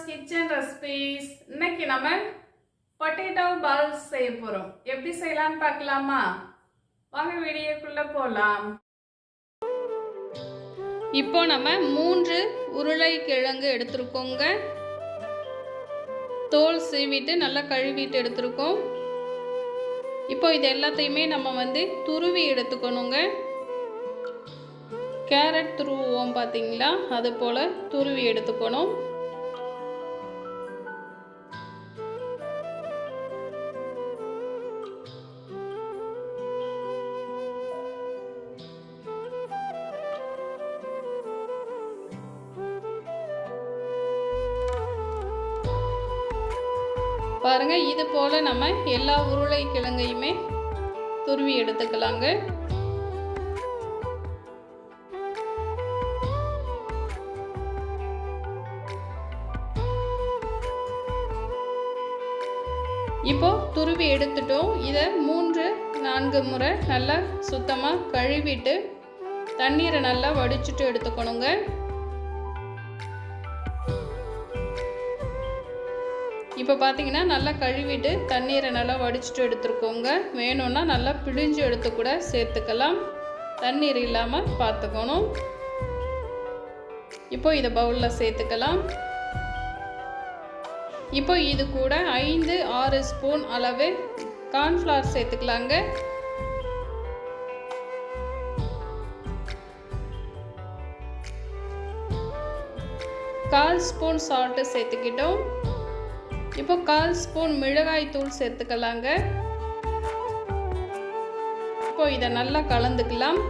Kitchen recipes. இன்னைக்கு நம்ம potato balls செய்ய போறோம். எப்படி செய்யலாம்னு பார்க்கலாமா? வாங்க வீடியோக்குள்ள போலாம். இப்போ நம்ம 3 உருளைக்கிழங்கு எடுத்துருக்கோங்க. தோல் சீவிட்டு நல்லா கழுவிட்டு எடுத்துருக்கோம். இப்போ இது எல்லாத்தையுமே நம்ம துருவி எடுத்துக்கணுங்க. கேரட் துருவோம் பார்த்தீங்களா, அது போல் துருவி எடுத்துக்கணும். பாருங்க, இது போல் நம்ம எல்லா உருளைக்கிழங்கையுமே துருவி எடுத்துக்கலாங்க. இப்போ துருவி எடுத்துட்டோம். இதை 3-4 முறை நல்லா சுத்தமாக கழுவிட்டு தண்ணீரை நல்லா வடிச்சிட்டு எடுத்துக்கணுங்க. இப்போ பார்த்தீங்கன்னா நல்லா கழுவிட்டு தண்ணீரை நல்லா வடிச்சிட்டு எடுத்துருக்கோங்க. வேணும்னா நல்லா பிழிஞ்சு எடுத்து கூட சேர்த்துக்கலாம். தண்ணீர் இல்லாமல் பார்த்துக்கணும். இப்போ இதை பவுலில் சேர்த்துக்கலாம். இப்போ இது கூட 5-6 ஸ்பூன் அளவு கார்ன்ஃப்ளவர் சேர்த்துக்கலாங்க. கால் ஸ்பூன் சால்ட்டு சேர்த்துக்கிட்டோம். இப்போ 1/4 ஸ்பூன் மிளகாய் தூள் சேர்த்துக்கலாங்க. இப்போ இதை நல்லா கலந்துக்கலாம்.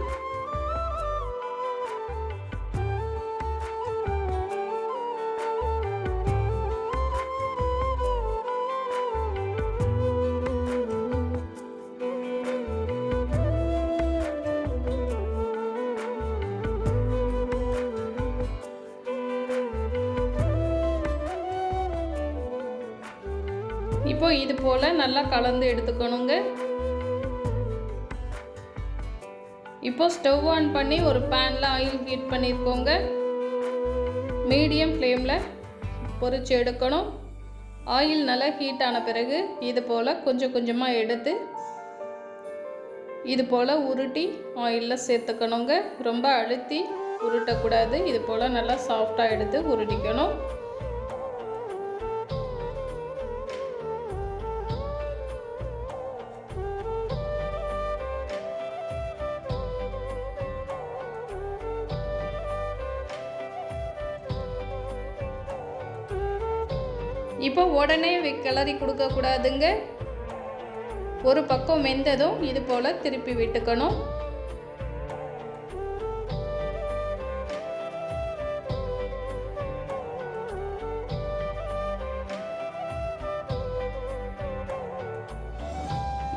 இப்போ இது போல் நல்லா கலந்து எடுத்துக்கணுங்க. இப்போ ஸ்டவ் ஆன் பண்ணி ஒரு பேனில் ஆயில் ஹீட் பண்ணியிருக்கோங்க. மீடியம் ஃப்ளேமில் பொரிச்சு எடுக்கணும். ஆயில் நல்லா ஹீட் ஆன பிறகு இது போல் கொஞ்சம் கொஞ்சமாக எடுத்து இது போல் உருட்டி ஆயிலில் சேர்த்துக்கணுங்க. ரொம்ப அழுத்தி உருட்டக்கூடாது. இது போல் நல்லா சாஃப்டாக எடுத்து உருட்டிக்கணும். இப்போ உடனே கிளறி கொடுக்கக்கூடாதுங்க. ஒரு பக்கம் வெந்ததும் இது போல் திருப்பி விட்டுக்கணும்.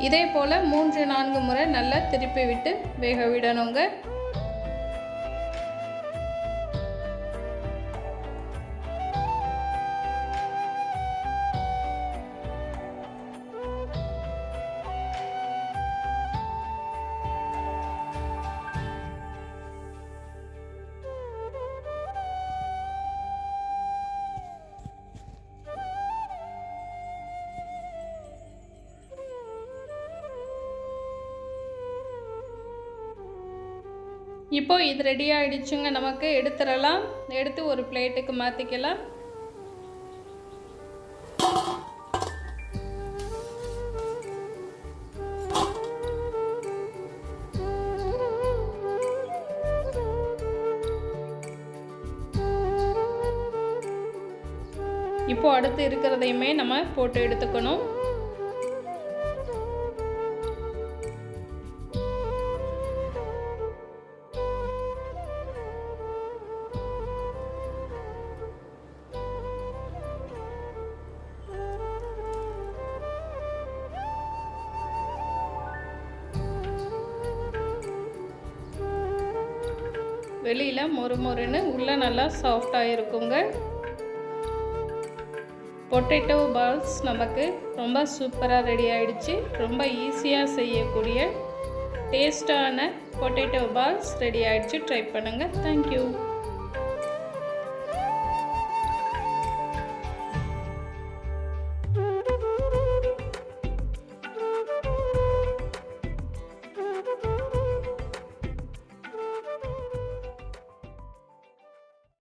இதே போல் 3-4 முறை நல்லா திருப்பி விட்டு வேக விடணுங்க. இப்போ இது ரெடி ஆகிடுச்சுங்க. நமக்கு எடுத்துடலாம். எடுத்து ஒரு பிளேட்டுக்கு மாற்றிக்கலாம். இப்போ அடுத்து இருக்கிறதையுமே நம்ம போட்டு எடுத்துக்கணும். வெளியில் மொறுமொறுன்னு உள்ளே நல்லா சாஃப்டாக இருக்குங்க. பொட்டேட்டோ பால்ஸ் நமக்கு ரொம்ப சூப்பராக ரெடி ஆகிடுச்சு. ரொம்ப ஈஸியாக செய்யக்கூடிய டேஸ்டான பொட்டேட்டோ பால்ஸ் ரெடி ஆகிடுச்சு. ட்ரை பண்ணுங்கள். தேங்க்யூ.